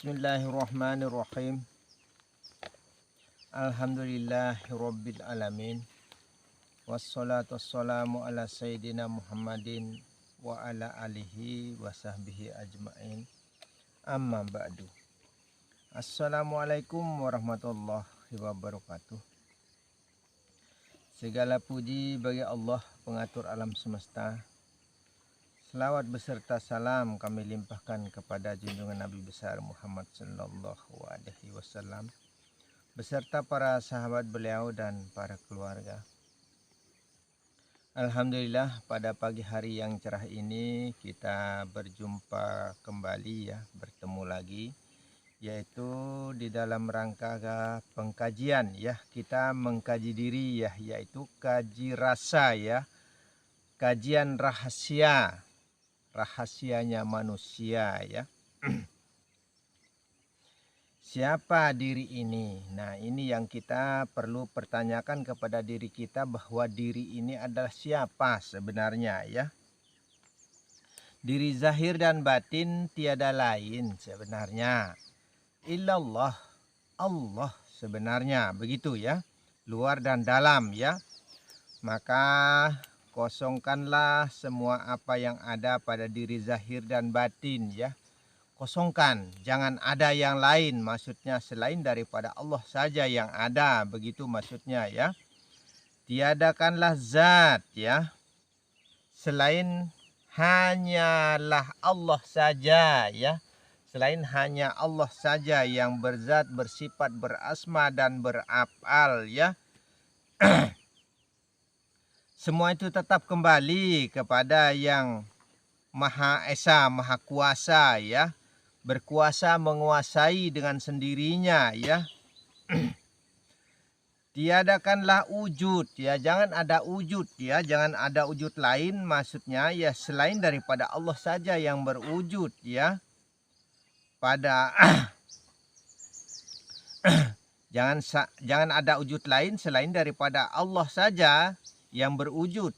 Bismillahirrahmanirrahim. Alhamdulillahirabbil alamin. Wassalatu wassalamu ala sayyidina Muhammadin wa ala alihi wa sahbihi ajmain. Amma ba'du. Assalamualaikum warahmatullahi wabarakatuh. Segala puji bagi Allah, pengatur alam semesta. Selawat beserta salam kami limpahkan kepada junjungan Nabi besar Muhammad sallallahu alaihi wasallam beserta para sahabat beliau dan para keluarga. Alhamdulillah, pada pagi hari yang cerah ini kita berjumpa kembali bertemu lagi, yaitu di dalam rangka pengkajian kita mengkaji diri yaitu kaji rasa kajian rahasianya manusia Siapa diri ini? Nah, ini yang kita perlu pertanyakan kepada diri kita, bahwa diri ini adalah siapa sebenarnya Diri zahir dan batin tiada lain sebenarnya illallah, Allah sebenarnya, begitu luar dan dalam Maka kosongkanlah semua apa yang ada pada diri zahir dan batin Kosongkan, jangan ada yang lain, maksudnya selain daripada Allah saja yang ada, begitu maksudnya Tiadakanlah zat selain hanyalah Allah saja Selain hanya Allah saja yang berzat, bersifat, berasma dan beraf'al Semua itu tetap kembali kepada yang Maha Esa, Maha Kuasa berkuasa menguasai dengan sendirinya Tiadakanlah wujud jangan ada wujud jangan ada wujud lain, maksudnya selain daripada Allah saja yang berwujud pada jangan ada wujud lain selain daripada Allah saja yang berwujud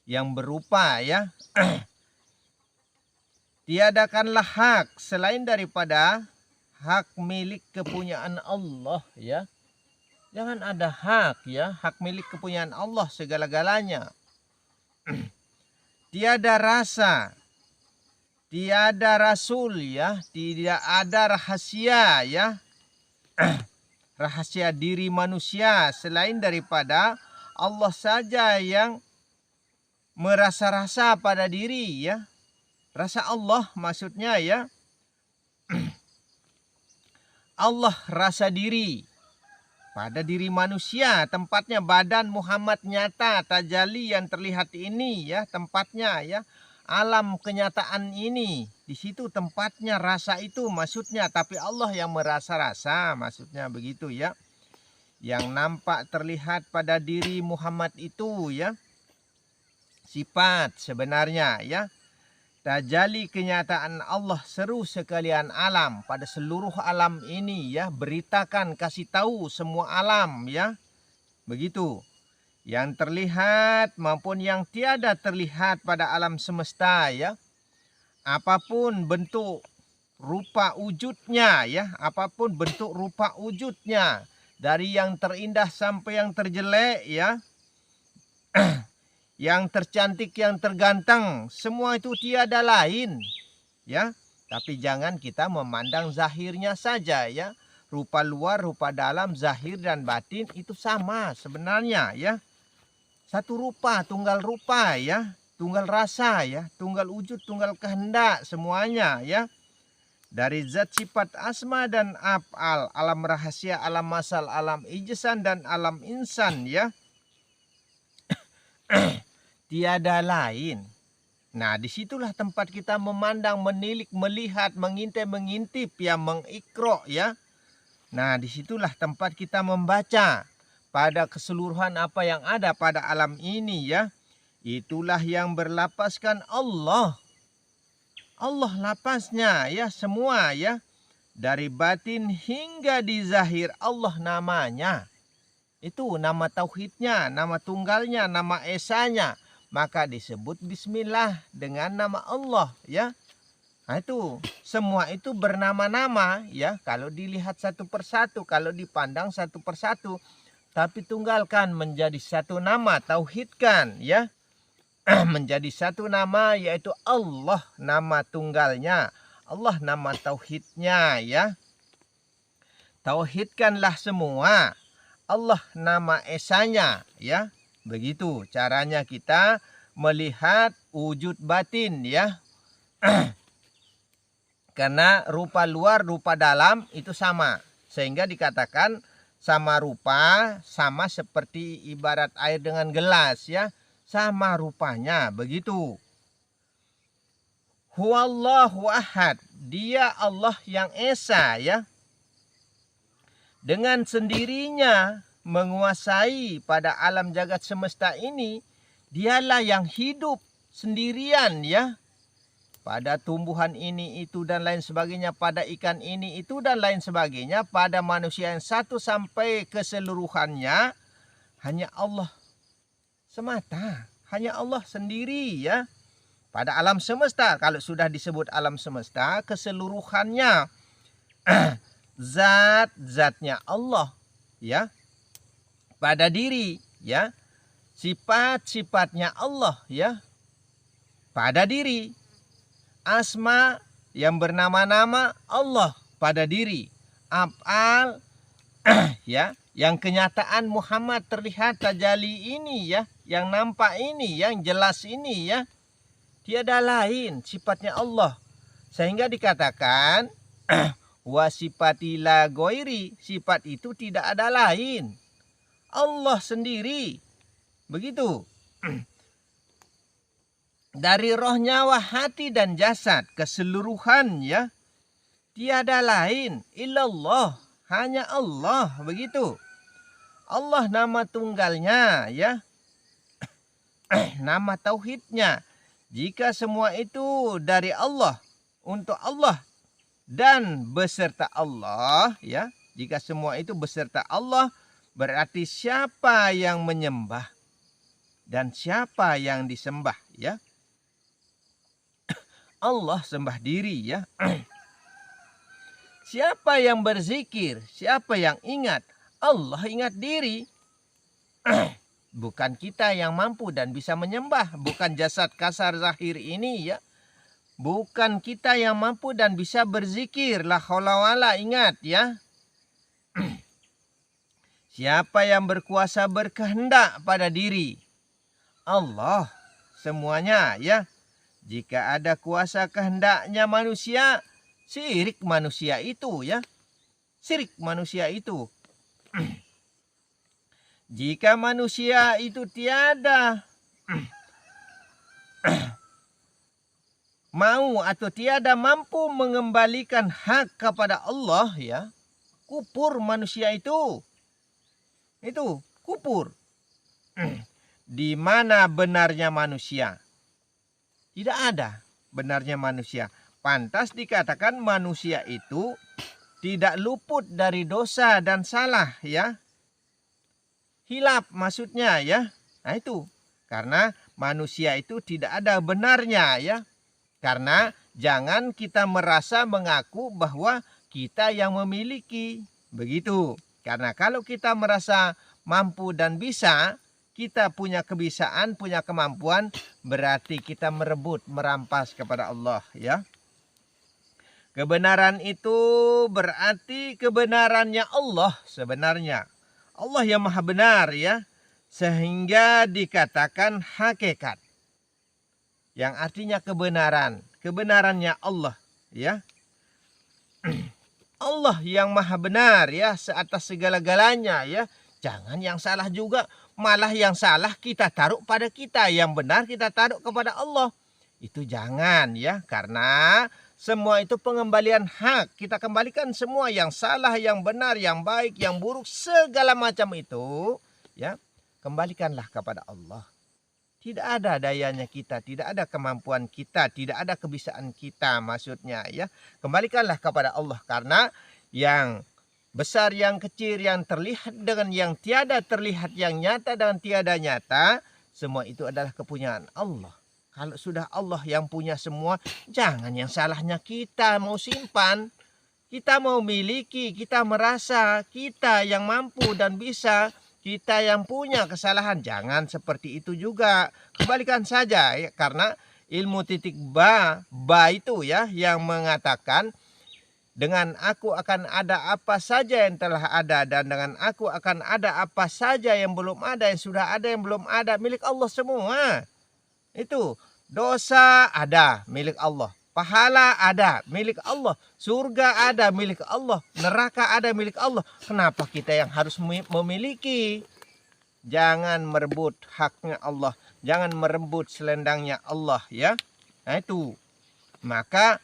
yang berupa Tiadakanlah hak selain daripada hak milik kepunyaan Allah Jangan ada hak hak milik kepunyaan Allah segala-galanya. Tiada rasa, tiada rasul tidak ada rahasia rahasia diri manusia selain daripada Allah saja yang merasa-rasa pada diri Rasa Allah maksudnya Allah rasa diri pada diri manusia, tempatnya badan Muhammad nyata, tajali yang terlihat ini tempatnya alam kenyataan ini, di situ tempatnya rasa itu maksudnya, tapi Allah yang merasa-rasa maksudnya, begitu Yang nampak terlihat pada diri Muhammad itu sifat sebenarnya Tajali kenyataan Allah seru sekalian alam, pada seluruh alam ini beritakan, kasih tahu semua alam begitu. Yang terlihat maupun yang tiada terlihat pada alam semesta apapun bentuk rupa wujudnya apapun bentuk rupa wujudnya, dari yang terindah sampai yang terjelek yang tercantik, yang terganteng, semua itu tiada lain Tapi jangan kita memandang zahirnya saja Rupa luar, rupa dalam, zahir dan batin itu sama sebenarnya Satu rupa, tunggal rupa tunggal rasa tunggal wujud, tunggal kehendak, semuanya Dari zat, sifat, asma dan af'al, alam rahasia, alam masal, alam ijsan dan alam insan Tiada lain. Nah, disitulah tempat kita memandang, menilik, melihat, mengintai, mengintip mengikro Nah, disitulah tempat kita membaca pada keseluruhan apa yang ada pada alam ini Itulah yang berlapaskan Allah. Allah lapasnya semua dari batin hingga di zahir Allah namanya. Itu nama tauhidnya, nama tunggalnya, nama esanya. Maka disebut bismillah dengan nama Allah Nah, itu semua itu bernama-nama ya, kalau dilihat satu persatu, kalau dipandang satu persatu, tapi tunggalkan menjadi satu nama, tauhidkan ya. Menjadi satu nama, yaitu Allah nama tunggalnya, Allah nama tauhidnya ya. Tauhidkanlah semua, Allah nama esanya ya. Begitu caranya kita melihat wujud batin ya. Karena rupa luar, rupa dalam itu sama. Sehingga dikatakan sama rupa, sama seperti ibarat air dengan gelas ya. Sama rupanya, begitu. Huwallahu ahad, dia Allah yang esa ya. Dengan sendirinya menguasai pada alam jagat semesta ini, dialah yang hidup sendirian ya. Pada tumbuhan ini, itu, dan lain sebagainya. Pada ikan ini, itu, dan lain sebagainya. Pada manusia yang satu sampai keseluruhannya, hanya Allah semata. Hanya Allah sendiri ya. Pada alam semesta, kalau sudah disebut alam semesta, keseluruhannya. Zat-zatnya Allah ya. Pada diri ya. Sifat-sifatnya Allah ya. Pada diri. Asma yang bernama-nama Allah pada diri. Af'al ya, yang kenyataan Muhammad terlihat tajali ini ya, yang nampak ini, yang jelas ini ya. Tiada lain sifatnya Allah. Sehingga dikatakan wa sifatila goiri, sifat itu tidak ada lain. Allah sendiri. Begitu. Dari roh, nyawa, hati, dan jasad keseluruhan ya. Tiada lain illallah, hanya Allah, begitu. Allah nama tunggalnya ya. Nama tauhidnya. Jika semua itu dari Allah, untuk Allah, dan beserta Allah ya. Jika semua itu beserta Allah, berarti siapa yang menyembah dan siapa yang disembah ya. Allah sembah diri ya. Siapa yang berzikir, siapa yang ingat, Allah ingat diri. Bukan kita yang mampu dan bisa menyembah, bukan jasad kasar zahir ini ya. Bukan kita yang mampu dan bisa berzikir, la haula wala, ingat ya. Siapa yang berkuasa berkehendak pada diri? Allah semuanya ya. Jika ada kuasa kehendaknya manusia, syirik manusia itu ya. Syirik manusia itu. Jika manusia itu tiada mau atau tiada mampu mengembalikan hak kepada Allah ya, kufur manusia itu. Itu kufur. Di mana benarnya manusia? Tidak ada benarnya manusia. Pantas dikatakan manusia itu tidak luput dari dosa dan salah ya. Hilaf maksudnya ya. Nah itu. Karena manusia itu tidak ada benarnya ya. Karena jangan kita merasa mengaku bahwa kita yang memiliki. Begitu. Karena kalau kita merasa mampu dan bisa, kita punya kebisaan, punya kemampuan, berarti kita merebut, merampas kepada Allah ya. Kebenaran itu berarti kebenarannya Allah sebenarnya. Allah yang maha benar ya. Sehingga dikatakan hakikat. Yang artinya kebenaran. Kebenarannya Allah ya. Allah yang maha benar ya, seatas segala-galanya ya. Jangan yang salah juga. Malah yang salah kita taruh pada kita, yang benar kita taruh kepada Allah. Itu jangan ya, karena semua itu pengembalian hak. Kita kembalikan semua, yang salah, yang benar, yang baik, yang buruk, segala macam itu ya, kembalikanlah kepada Allah. Tidak ada dayanya kita, tidak ada kemampuan kita, tidak ada kebisaan kita maksudnya ya. Kembalikanlah kepada Allah, karena yang besar, yang kecil, yang terlihat dengan yang tiada terlihat, yang nyata dan tiada nyata, semua itu adalah kepunyaan Allah. Kalau sudah Allah yang punya semua, jangan yang salahnya kita mau simpan. Kita mau miliki, kita merasa kita yang mampu dan bisa, kita yang punya kesalahan. Jangan seperti itu juga. Kembalikan saja ya, karena ilmu titik ba itu ya yang mengatakan dengan aku akan ada apa saja yang telah ada, dan dengan aku akan ada apa saja yang belum ada, yang sudah ada, yang belum ada, milik Allah semua. Itu dosa ada milik Allah, pahala ada milik Allah, surga ada milik Allah, neraka ada milik Allah. Kenapa kita yang harus memiliki? Jangan merebut haknya Allah, jangan merebut selendangnya Allah ya. Nah itu, maka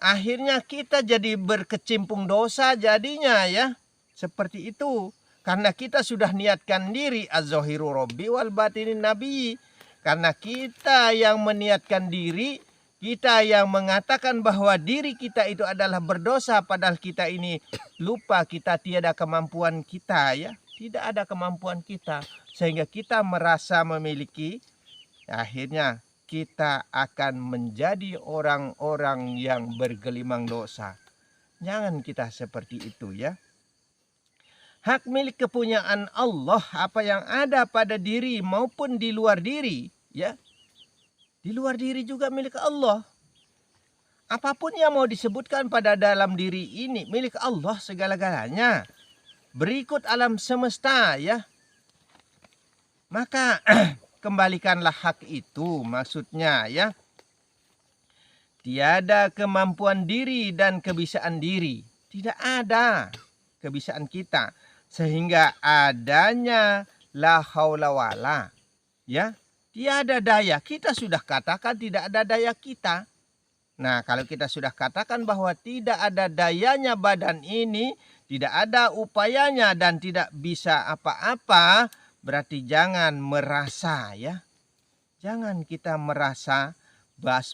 akhirnya kita jadi berkecimpung dosa jadinya ya. Seperti itu. Karena kita sudah niatkan diri az-zahiru rabbi wal batinin nabi. Karena kita yang meniatkan diri, kita yang mengatakan bahwa diri kita itu adalah berdosa, padahal kita ini lupa, kita tiada kemampuan kita ya. Tidak ada kemampuan kita, sehingga kita merasa memiliki. Akhirnya kita akan menjadi orang-orang yang bergelimang dosa. Jangan kita seperti itu ya. Hak milik kepunyaan Allah, apa yang ada pada diri maupun di luar diri ya. Di luar diri juga milik Allah. Apapun yang mau disebutkan pada dalam diri ini milik Allah segala-galanya. Berikut alam semesta ya. Maka kembalikanlah hak itu, maksudnya ya. Tiada kemampuan diri dan kebisaan diri. Tidak ada kebisaan kita. Sehingga adanya la haula wala. Ya. Tiada daya. Kita sudah katakan tidak ada daya kita. Nah, kalau kita sudah katakan bahwa tidak ada dayanya badan ini, tidak ada upayanya dan tidak bisa apa-apa, berarti jangan merasa ya. Jangan kita merasa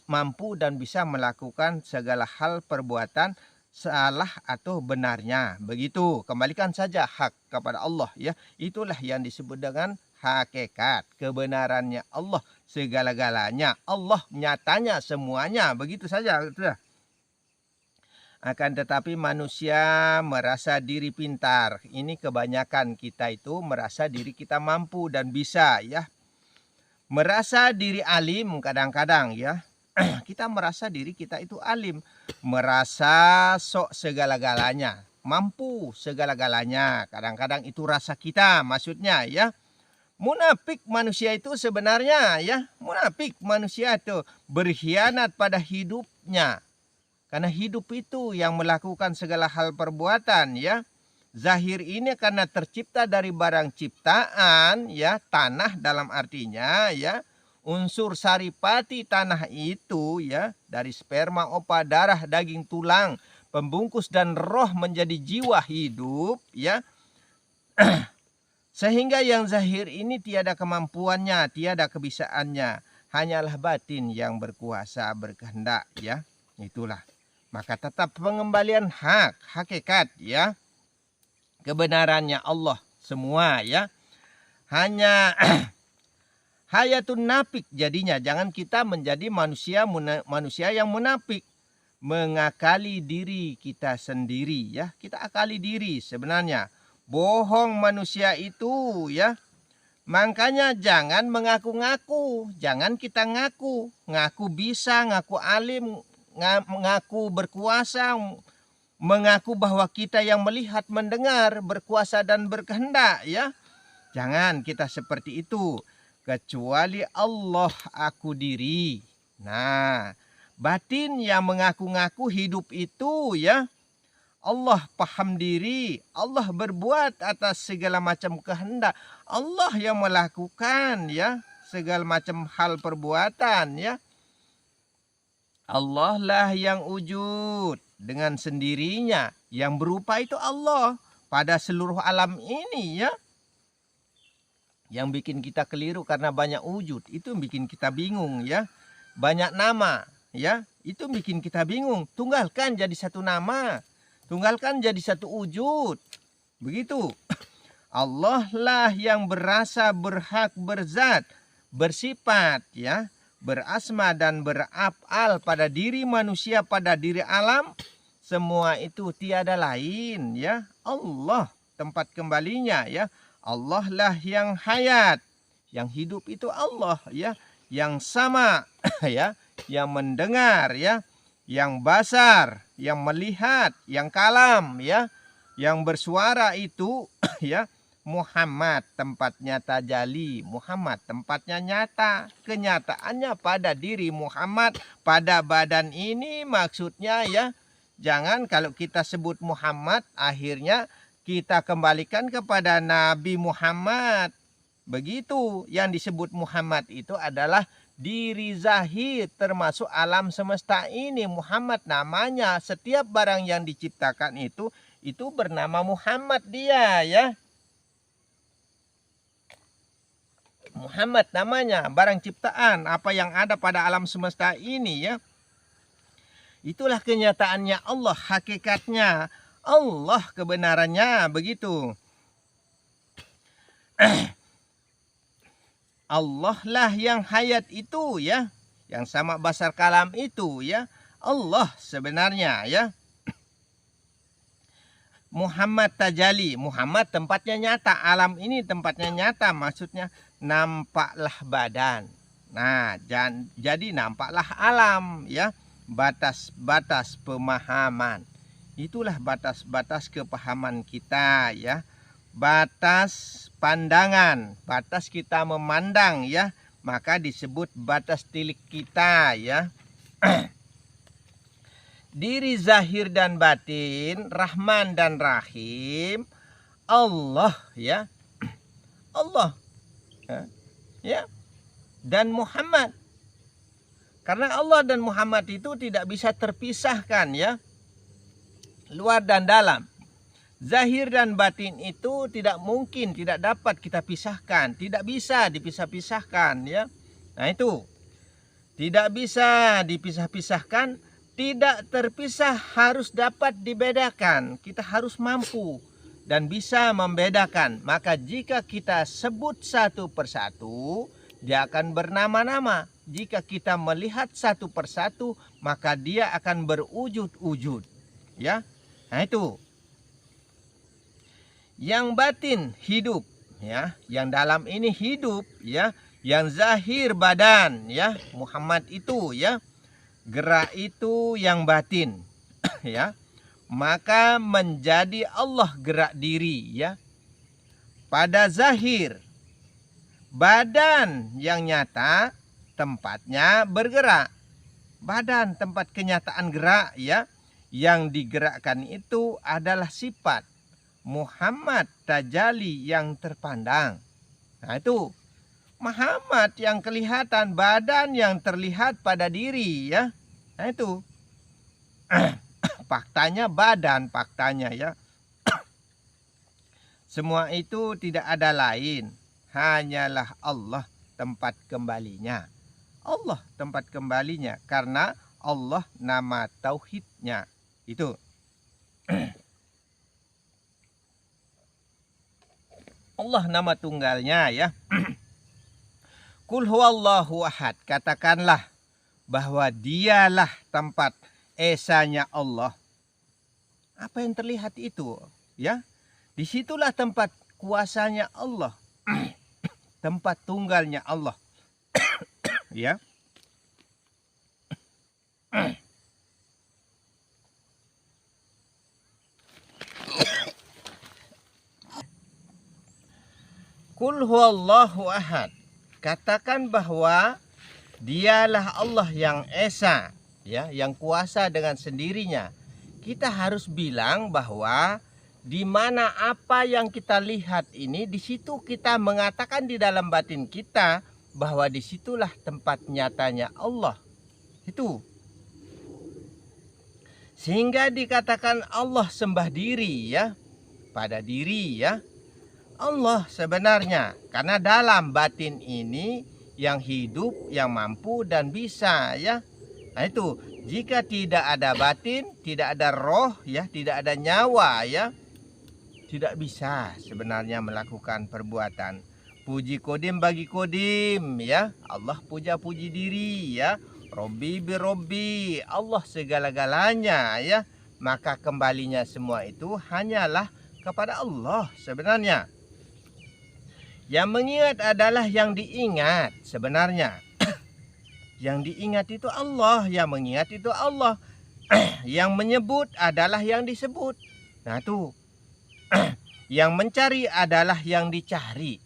mampu dan bisa melakukan segala hal perbuatan salah atau benarnya. Begitu, kembalikan saja hak kepada Allah ya. Itulah yang disebut dengan hakikat, kebenarannya Allah segala-galanya, Allah nyatanya semuanya, begitu saja. Sudah. Akan tetapi manusia merasa diri pintar. Ini kebanyakan kita itu merasa diri kita mampu dan bisa ya. Merasa diri alim kadang-kadang ya. Kita merasa diri kita itu alim, merasa sok segala-galanya, mampu segala-galanya. Kadang-kadang itu rasa kita, maksudnya ya. Munafik manusia itu sebenarnya ya, munafik manusia itu berkhianat pada hidupnya. Karena hidup itu yang melakukan segala hal perbuatan ya. Zahir ini karena tercipta dari barang ciptaan ya, tanah dalam artinya ya. Unsur saripati tanah itu ya, dari sperma, opa, darah, daging, tulang, pembungkus dan roh menjadi jiwa hidup ya. Sehingga yang zahir ini tiada kemampuannya, tiada kebisaannya. Hanyalah batin yang berkuasa, berkehendak ya. Itulah. Maka tetap pengembalian hak, hakikat ya. Kebenarannya Allah semua ya. Hanya hayatun nafik jadinya. Jangan kita menjadi manusia yang munafik. Mengakali diri kita sendiri ya. Kita akali diri sebenarnya. Bohong manusia itu ya. Makanya jangan mengaku-ngaku. Jangan kita ngaku. Ngaku bisa, ngaku alim, mengaku berkuasa, mengaku bahwa kita yang melihat, mendengar, berkuasa dan berkehendak ya. Jangan kita seperti itu. Kecuali Allah aku diri. Nah, batin yang mengaku-ngaku hidup itu ya. Allah paham diri, Allah berbuat atas segala macam kehendak. Allah yang melakukan ya segala macam hal perbuatan ya. Allah lah yang wujud dengan sendirinya. Yang berupa itu Allah pada seluruh alam ini ya. Yang bikin kita keliru karena banyak wujud, itu bikin kita bingung ya. Banyak nama ya, itu bikin kita bingung. Tunggalkan jadi satu nama. Tunggalkan jadi satu wujud. Begitu. Allah lah yang berasa, berhak, berzat, bersifat ya. berasma dan beraf'al pada diri manusia, pada diri alam, semua itu tiada lain ya Allah tempat kembalinya ya. Allah lah yang hayat, yang hidup itu Allah ya, yang sama ya, yang mendengar ya, yang basar, yang melihat, yang kalam ya, yang bersuara itu ya. Muhammad tempatnya tajalli, Muhammad tempatnya nyata, kenyataannya pada diri Muhammad, pada badan ini maksudnya ya. Jangan kalau kita sebut Muhammad akhirnya kita kembalikan kepada Nabi Muhammad. Begitu, yang disebut Muhammad itu adalah diri zahir termasuk alam semesta ini. Muhammad namanya, setiap barang yang diciptakan itu bernama Muhammad dia ya. Muhammad namanya, barang ciptaan, apa yang ada pada alam semesta ini ya. Itulah kenyataannya Allah, hakikatnya Allah, kebenarannya begitu. Allah lah yang hayat itu ya, yang sama basar kalam itu ya. Allah sebenarnya ya. Muhammad tajalli, Muhammad tempatnya nyata, alam ini tempatnya nyata, maksudnya nampaklah badan. Nah, jadi nampaklah alam ya, batas-batas pemahaman. Itulah batas-batas kepahaman kita ya, batas pandangan, batas kita memandang ya, maka disebut batas tilik kita ya. Diri zahir dan batin, Rahman dan Rahim, Allah ya, Allah ya, dan Muhammad. Karena Allah dan Muhammad itu tidak bisa terpisahkan ya, luar dan dalam. Zahir dan batin itu tidak mungkin, tidak dapat kita pisahkan, tidak bisa dipisah-pisahkan ya. Nah itu tidak bisa dipisah-pisahkan. Tidak terpisah, harus dapat dibedakan. Kita harus mampu dan bisa membedakan. Maka jika kita sebut satu persatu, dia akan bernama-nama. Jika kita melihat satu persatu, maka dia akan berwujud-wujud. Ya, nah itu. Yang batin hidup, ya. Yang dalam ini hidup, ya. Yang zahir badan, ya. Muhammad itu, ya. Gerak itu yang batin ya, maka menjadi Allah gerak diri ya. Pada zahir badan yang nyata tempatnya bergerak, badan tempat kenyataan gerak ya. Yang digerakkan itu adalah sifat Muhammad tajalli yang terpandang. Nah itu Muhammad yang kelihatan, badan yang terlihat pada diri ya. Nah itu faktanya badan, faktanya ya. Semua itu tidak ada lain, hanyalah Allah tempat kembalinya. Allah tempat kembalinya karena Allah nama tauhidnya. Itu. Allah nama tunggalnya ya. Qul huwallahu ahad, katakanlah bahwa dialah tempat esanya Allah. Apa yang terlihat itu ya? Disitulah tempat kuasanya Allah. Tempat tunggalnya Allah. Ya. Qul huwallahu ahad. Katakan bahwa dialah Allah yang esa, ya, yang kuasa dengan sendirinya. Kita harus bilang bahwa di mana apa yang kita lihat ini, di situ kita mengatakan di dalam batin kita bahwa disitulah tempat nyatanya Allah. Itu. Sehingga dikatakan Allah sembah diri ya, pada diri ya. Allah sebenarnya, karena dalam batin ini yang hidup, yang mampu dan bisa ya. Nah itu, jika tidak ada batin, tidak ada roh ya, tidak ada nyawa ya, tidak bisa sebenarnya melakukan perbuatan. Puji kodim bagi kodim ya. Allah puja-puji diri ya. Robbi bi Robbi, Allah segala-galanya ya. Maka kembalinya semua itu hanyalah kepada Allah sebenarnya. Yang mengingat adalah yang diingat sebenarnya. Yang diingat itu Allah, yang mengingat itu Allah. Yang menyebut adalah yang disebut. Nah tuh. Yang mencari adalah yang dicari.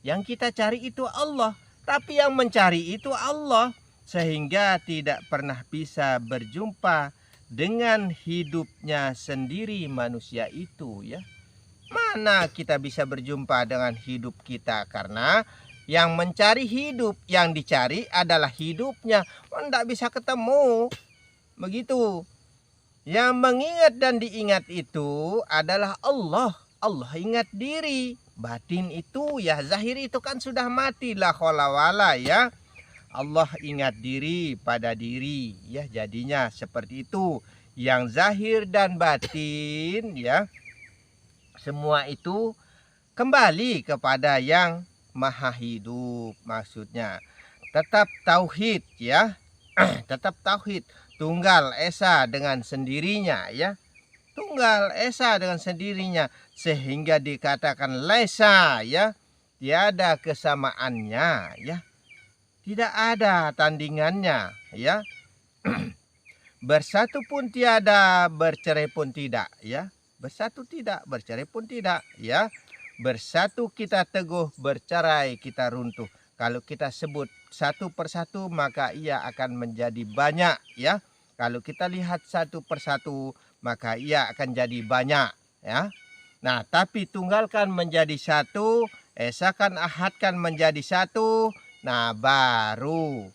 Yang kita cari itu Allah, tapi yang mencari itu Allah. Sehingga tidak pernah bisa berjumpa dengan hidupnya sendiri manusia itu ya. Mana kita bisa berjumpa dengan hidup kita, karena yang mencari hidup, yang dicari adalah hidupnya. Tidak bisa ketemu. Begitu. Yang mengingat dan diingat itu adalah Allah. Allah ingat diri. Batin itu ya, zahir itu kan sudah mati la khola wala ya. Allah ingat diri pada diri ya, jadinya seperti itu. Yang zahir dan batin ya, semua itu kembali kepada yang maha hidup maksudnya. Tetap tauhid ya. Tetap tauhid, tunggal esa dengan sendirinya ya. Tunggal esa dengan sendirinya, sehingga dikatakan laisa ya, tiada kesamaannya ya. Tidak ada tandingannya ya. Bersatu pun tiada, bercerai pun tidak ya. Bersatu tidak, bercerai pun tidak ya. Bersatu kita teguh, bercerai kita runtuh. Kalau kita sebut satu persatu, maka ia akan menjadi banyak ya. Kalau kita lihat satu persatu, maka ia akan jadi banyak ya. Nah, tapi tunggalkan menjadi satu, esakan ahadkan menjadi satu. Nah, baru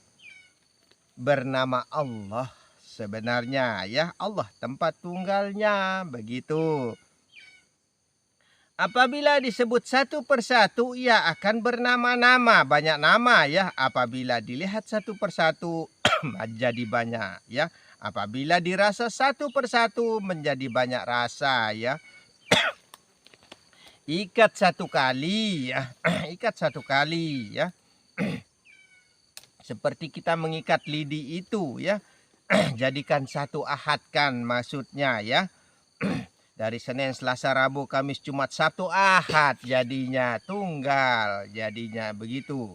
bernama Allah sebenarnya ya. Allah tempat tunggalnya begitu. Apabila disebut satu persatu, ia akan bernama-nama, banyak nama ya. Apabila dilihat satu persatu jadi banyak ya. Apabila dirasa satu persatu menjadi banyak rasa ya. Ikat satu kali ya. Ikat satu kali ya. Seperti kita mengikat lidi itu ya. Jadikan satu ahadkan maksudnya ya. Dari Senin, Selasa, Rabu, Kamis, Jumat, Sabtu, Ahad jadinya tunggal, jadinya begitu.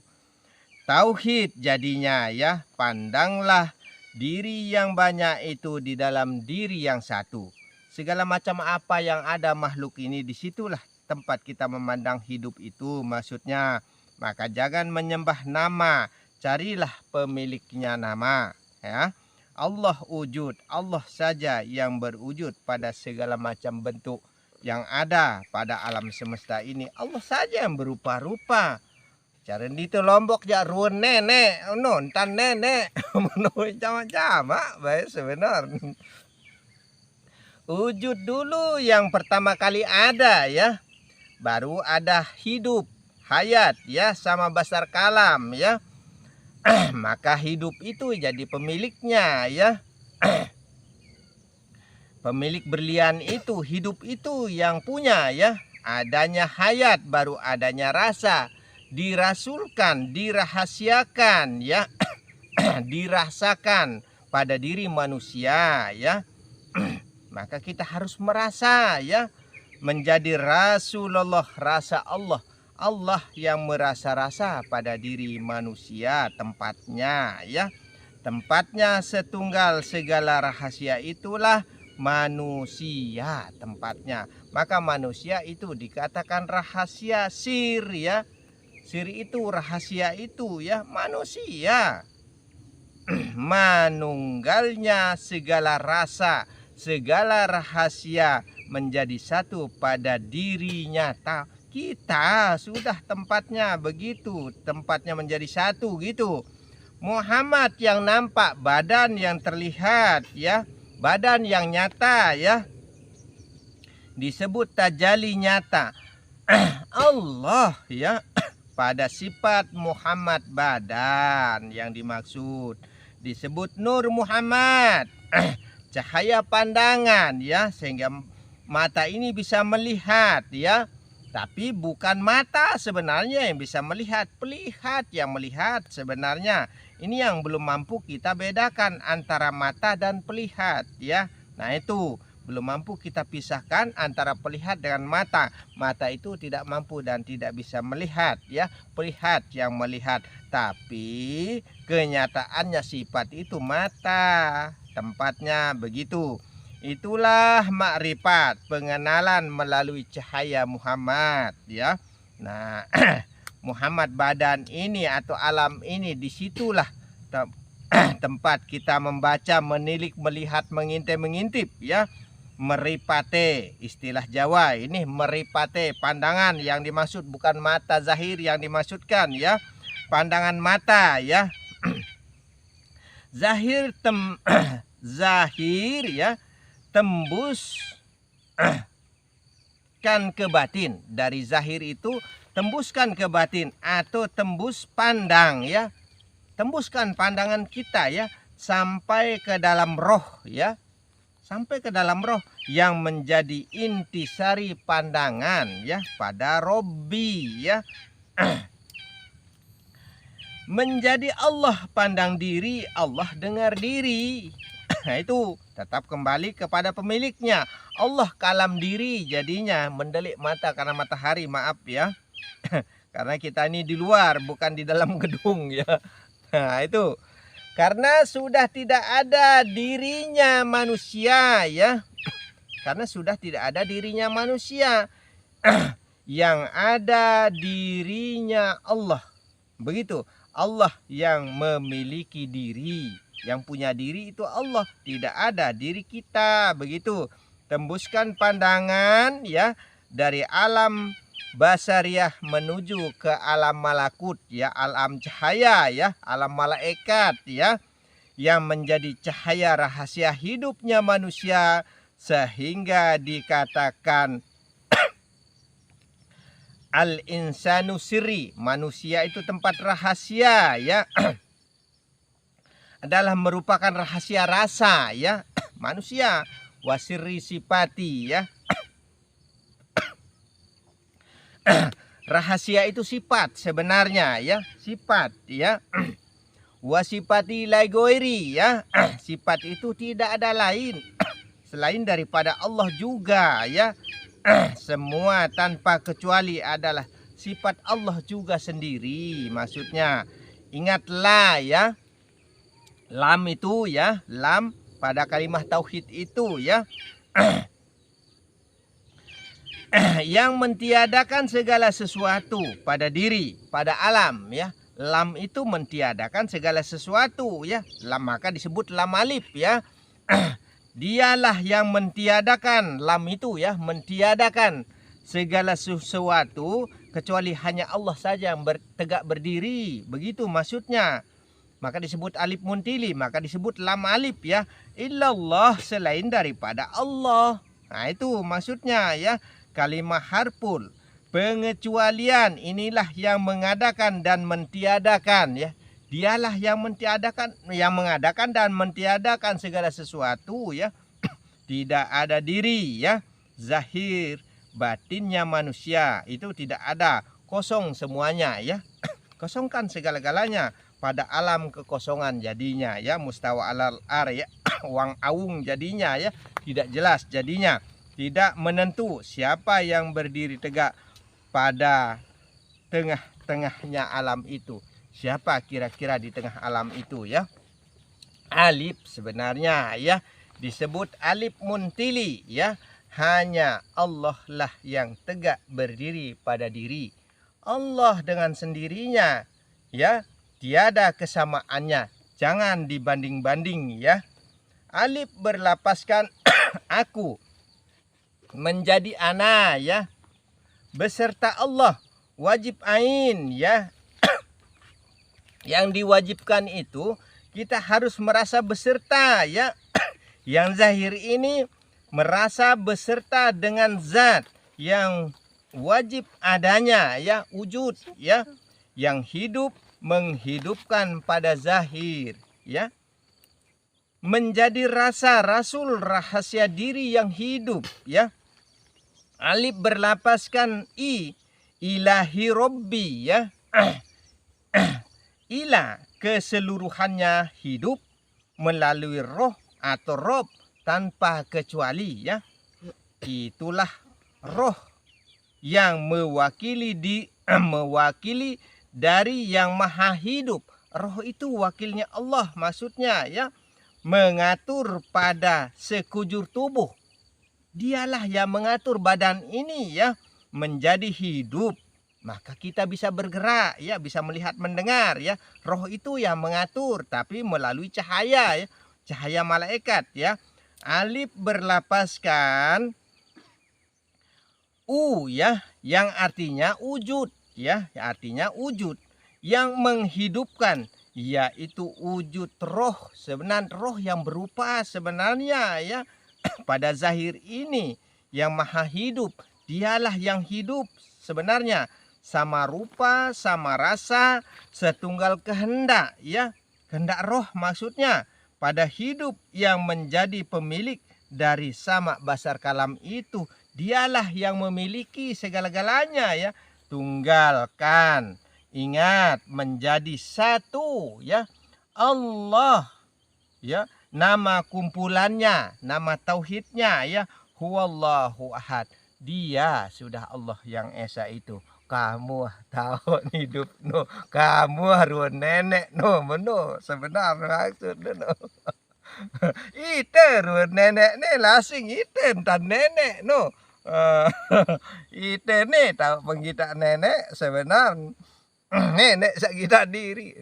Tauhid jadinya ya. Pandanglah diri yang banyak itu di dalam diri yang satu. Segala macam apa yang ada makhluk ini, disitulah tempat kita memandang hidup itu maksudnya. Maka jangan menyembah nama, carilah pemiliknya nama ya. Allah wujud, Allah saja yang berwujud pada segala macam bentuk yang ada pada alam semesta ini. Allah saja yang berupa-rupa. Cara itu Lombok ya ruan nenek, nonton nenek, menuhi jama-jama, baik sebenarnya. Wujud dulu yang pertama kali ada ya, baru ada hidup, hayat ya, sama basar kalam ya. Maka hidup itu jadi pemiliknya ya. Pemilik berlian itu, hidup itu yang punya ya. Adanya hayat baru adanya rasa. Dirasulkan, dirahasiakan ya. Dirasakan pada diri manusia ya. Maka kita harus merasa ya. Menjadi Rasulullah, rasa Allah. Allah yang merasa-rasa pada diri manusia tempatnya ya. Tempatnya setunggal segala rahasia itulah manusia tempatnya. Maka manusia itu dikatakan rahasia sir ya. Sir itu rahasia itu ya, manusia. Manunggalnya segala rasa, segala rahasia menjadi satu pada diri nyata. Kita sudah tempatnya begitu, tempatnya menjadi satu gitu. Muhammad yang nampak, badan yang terlihat ya, badan yang nyata ya, disebut tajali nyata. Allah ya, pada sifat Muhammad badan yang dimaksud, disebut Nur Muhammad, cahaya pandangan ya, sehingga mata ini bisa melihat ya. Tapi bukan mata sebenarnya yang bisa melihat, pelihat yang melihat sebenarnya. Ini yang belum mampu kita bedakan antara mata dan pelihat ya. Nah itu belum mampu kita pisahkan antara pelihat dengan mata. Mata itu tidak mampu dan tidak bisa melihat ya. Pelihat yang melihat. Tapi kenyataannya sifat itu mata. Tempatnya begitu. Itulah makrifat, pengenalan melalui cahaya Muhammad ya. Nah, Muhammad badan ini atau alam ini, disitulah tempat kita membaca, menilik, melihat, mengintip ya. Meripate, istilah Jawa ini meripate, pandangan yang dimaksud bukan mata zahir yang dimaksudkan ya. Pandangan mata ya. Zahir zahir ya. Tembus kan ke batin. Dari zahir itu tembuskan ke batin atau tembus pandang ya. Tembuskan pandangan kita ya sampai ke dalam roh ya. Sampai ke dalam roh yang menjadi intisari pandangan ya pada Robbi ya. Menjadi Allah pandang diri, Allah dengar diri. Nah itu tetap kembali kepada pemiliknya. Allah kalam diri jadinya, mendelik mata karena matahari, maaf ya. Karena kita ini di luar bukan di dalam gedung ya. Nah itu karena sudah tidak ada dirinya manusia ya. Karena sudah tidak ada dirinya manusia. Yang ada dirinya Allah. Begitu. Allah yang memiliki diri. Yang punya diri itu Allah, tidak ada diri kita. Begitu. Tembuskan pandangan ya dari alam basariah menuju ke alam malakut ya, alam cahaya ya, alam malaikat ya, yang menjadi cahaya rahasia hidupnya manusia sehingga dikatakan al-insanu sirri, manusia itu tempat rahasia ya. Adalah merupakan rahasia rasa ya manusia, wasirri sifati ya. Rahasia itu sifat sebenarnya ya, sifat ya. Wasifati lagoiri ya. Sifat itu tidak ada lain selain daripada Allah juga ya. Semua tanpa kecuali adalah sifat Allah juga sendiri. Maksudnya ingatlah ya, lam itu ya, lam pada kalimat tauhid itu ya. Yang mentiadakan segala sesuatu pada diri, pada alam ya. Lam itu mentiadakan segala sesuatu ya. Lam maka disebut lam alif ya. Dialah yang mentiadakan, lam itu ya, mentiadakan segala sesuatu kecuali hanya Allah saja yang tegak berdiri. Begitu maksudnya. Maka disebut alif muntili, maka disebut lam alif ya. Illallah, selain daripada Allah. Nah itu maksudnya ya. Kalimah harful, pengecualian, inilah yang mengadakan dan mentiadakan ya. Dialah yang mentiadakan, yang mengadakan dan mentiadakan segala sesuatu ya. Tidak ada diri ya. Zahir batinnya manusia itu tidak ada, kosong semuanya ya. Kosongkan segala-galanya pada alam kekosongan jadinya ya. Mustawa alal ar ya. Wang awung jadinya ya. Tidak jelas jadinya. Tidak menentu siapa yang berdiri tegak pada tengah-tengahnya alam itu. Siapa kira-kira di tengah alam itu ya. Alif sebenarnya ya disebut alif muntili ya. Hanya Allah lah yang tegak berdiri pada diri. Allah dengan sendirinya ya. Tiada kesamaannya. Jangan dibanding-banding ya. Alif berlapaskan aku. Menjadi ana ya, beserta Allah, wajib ain ya. Yang diwajibkan itu kita harus merasa beserta ya. Yang zahir ini merasa beserta dengan zat yang wajib adanya ya, wujud ya. Yang hidup menghidupkan pada zahir ya. Menjadi rasa rasul, rahasia diri yang hidup ya. Alif berlapaskan i, ilahi Robbi ya. Ila keseluruhannya hidup melalui roh atau Rob tanpa kecuali ya. Itulah roh yang mewakili dari yang maha hidup. Roh itu wakilnya Allah maksudnya ya. Mengatur pada sekujur tubuh. Dialah yang mengatur badan ini ya menjadi hidup. Maka kita bisa bergerak ya, bisa melihat mendengar ya. Roh itu yang mengatur tapi melalui cahaya ya. Cahaya malaikat ya. Alif berlapaskan u ya, yang artinya wujud ya, artinya wujud. Yang menghidupkan yaitu wujud roh, sebenarnya roh yang berupa sebenarnya ya. Pada zahir ini yang maha hidup, dialah yang hidup sebenarnya, sama rupa, sama rasa, setunggal kehendak ya. Kehendak roh maksudnya pada hidup yang menjadi pemilik dari sama basar kalam itu. Dialah yang memiliki segala-galanya ya. Tunggalkan, ingat, menjadi satu ya. Allah ya, nama kumpulannya, nama tauhidnya ya, huwallahu ahad. Dia sudah Allah yang esa itu. Kamu tahu hidup no, kamu harus nenek no, meno sebenarnya maksud no. Ite harus nenek ne lasing ite tan nenek no. Ite ne tahu penggita nenek sebenarnya nenek sakita diri.